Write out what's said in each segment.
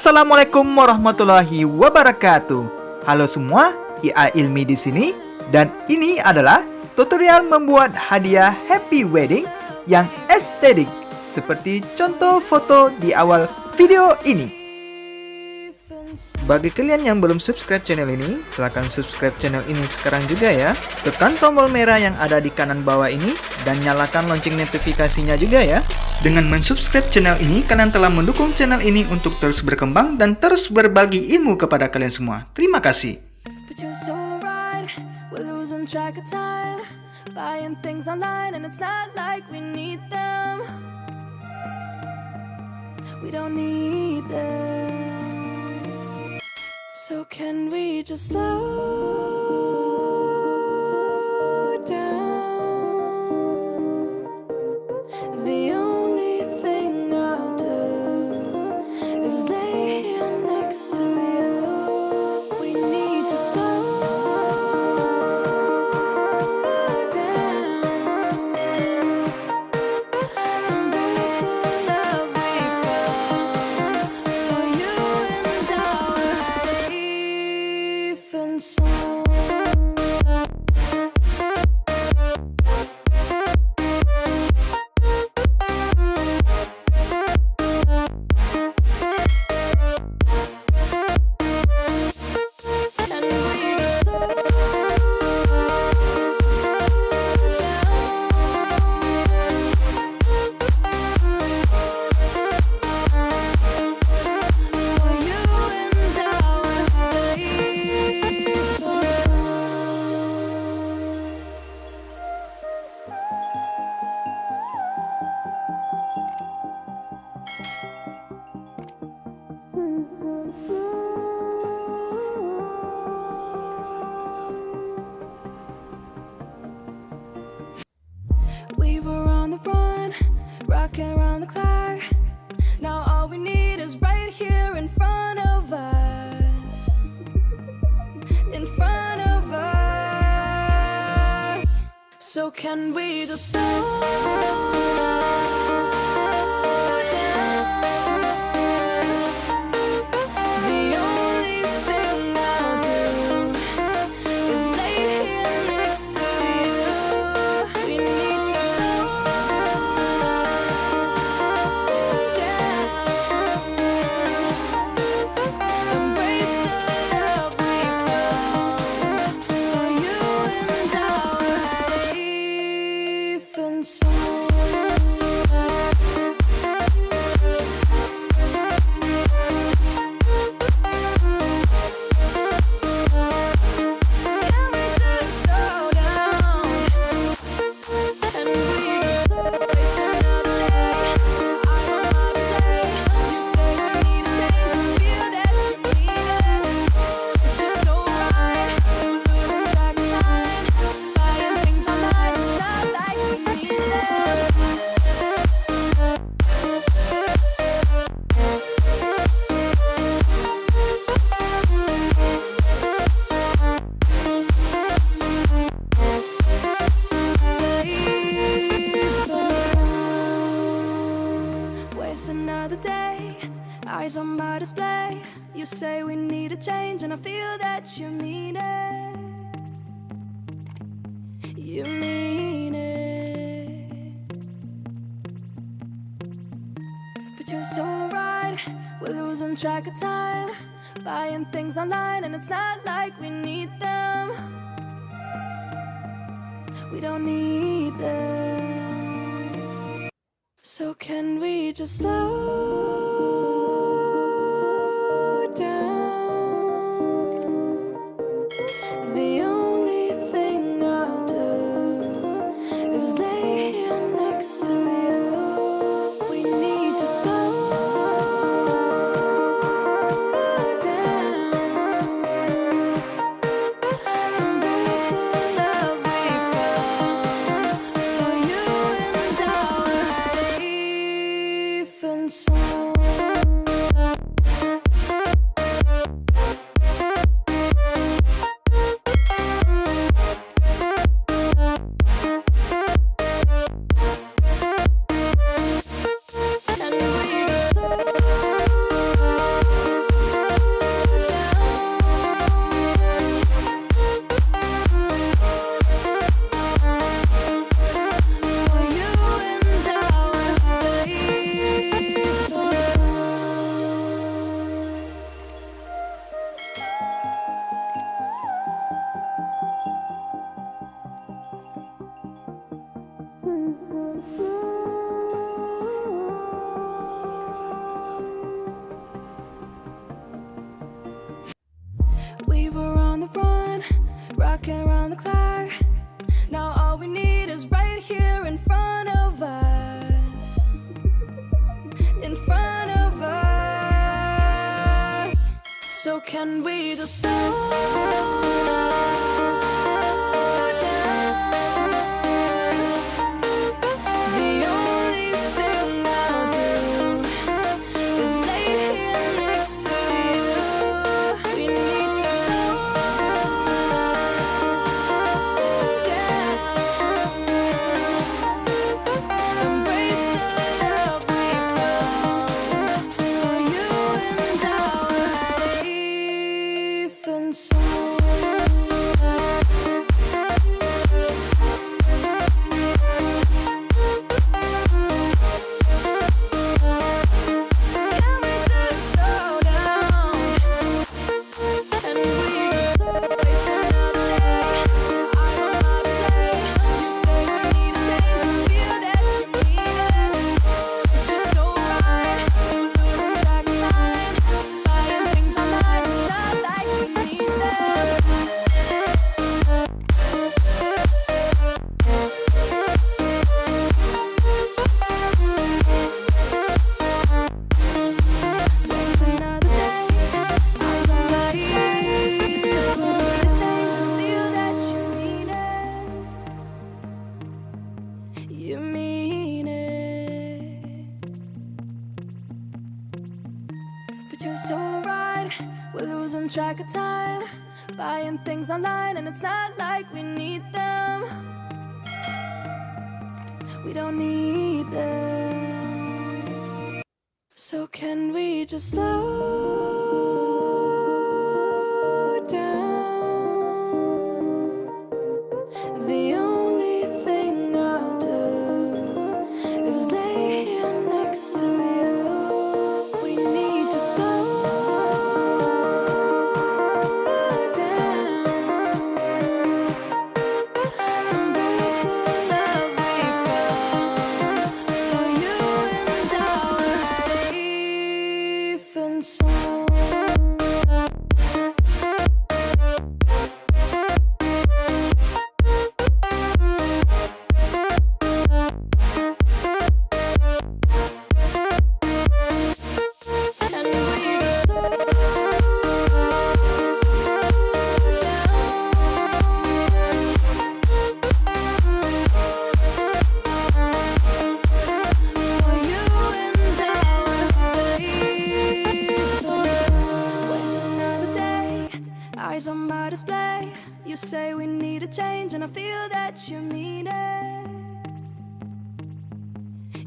Assalamualaikum warahmatullahi wabarakatuh. Halo semua, IA Ilmi di sini, dan ini adalah tutorial membuat hadiah happy wedding yang estetik seperti contoh foto di awal video ini. Bagi kalian yang belum subscribe channel ini, silahkan subscribe channel ini sekarang juga ya. Tekan tombol merah yang ada di kanan bawah ini dan nyalakan lonceng notifikasinya juga ya. Dengan mensubscribe channel ini, kalian telah mendukung channel ini untuk terus berkembang dan terus berbagi ilmu kepada kalian semua. Terima kasih. So can we just slow down? The only thing I'll do is lay here next to you. We need to slow down. Embrace the love we found for you and I. Safe and sound. We were on the run, rocking around the clock. Now all we need is right here in front of us. In front of us. So can we just slow down? The only thing I'll do is lay here next to you. We need to slow down. Embrace the love we found for you and I. Safe and sound. Can we just slow down? And we just slow waste another day. I don't wanna stay. You say we need a change and feel that you need it. It's just so right. We're losing track of time. Buying things online, it's not like we need it. Waste another day, eyes on my display. You say we need a change, and I feel that you mean it. You mean it. But you're so right, we're losing track of time. Buying things online, and it's not like we need them. We don't need them. So can we just slow down? The only thing I'll do is lay here next to you. We need to slow down. Embrace the love we found for you and I. Safe and sound. We were on the run, rocking around the clock. Now all we need is right here in front of us. In front of us. So can we just slow down? The only thing I'll do is lay here next to you. We need to slow down. Embrace the love we found. For you and I are safe and sound. Can we just slow down? And we just slow waste another day. I don't wanna stay. You say we need a change and feel that you mean it. It's just so right. We're losing track of time. Buying things online, it's not like we need them. Waste another day. Eyes on my face. So we need a change and feel that you mean it. You mean it. But you're so right. We're losing track of time. Buying things online and it's not like we need them. We don't need them. So can we just slow down? The only thing I'll do is lay here next to you. We need to slow down. Embrace the love we found. For you and I are safe and sound. And we just slow down. For you and I are safe and sound. Waste another day. Eyes on my display. You say we need a change and I feel that you mean it.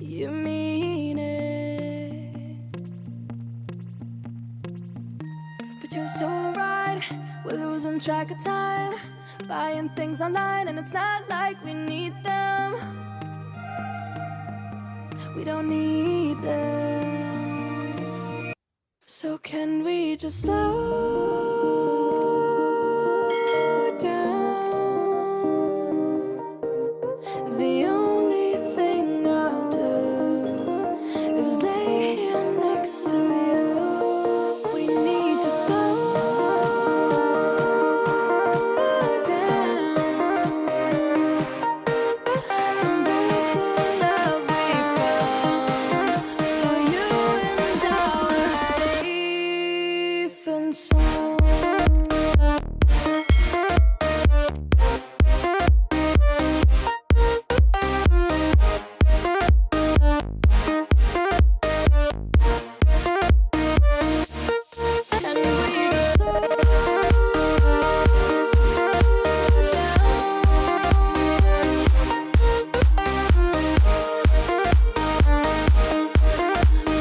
You mean it. But you're so right. We're losing track of time. Buying things online and it's not like we need them. We don't need them. So can we just slow down? The only thing I'll do is lay here next to you. We need to slow down. Embrace the love we found. For you and I are safe and sound. And we just slow down.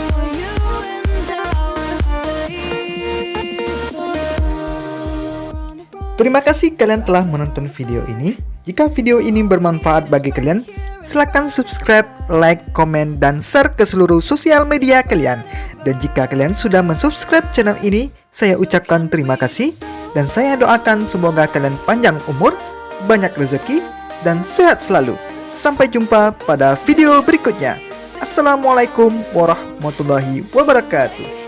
For you and I are safe and sound. Terima kasih kalian telah menonton video ini. Jika video ini bermanfaat bagi kalian, silakan subscribe, like, komen, dan share ke seluruh sosial media kalian. Dan jika kalian sudah mensubscribe channel ini, saya ucapkan terima kasih. Dan saya doakan semoga kalian panjang umur, banyak rezeki, dan sehat selalu. Sampai jumpa pada video berikutnya. Assalamualaikum warahmatullahi wabarakatuh.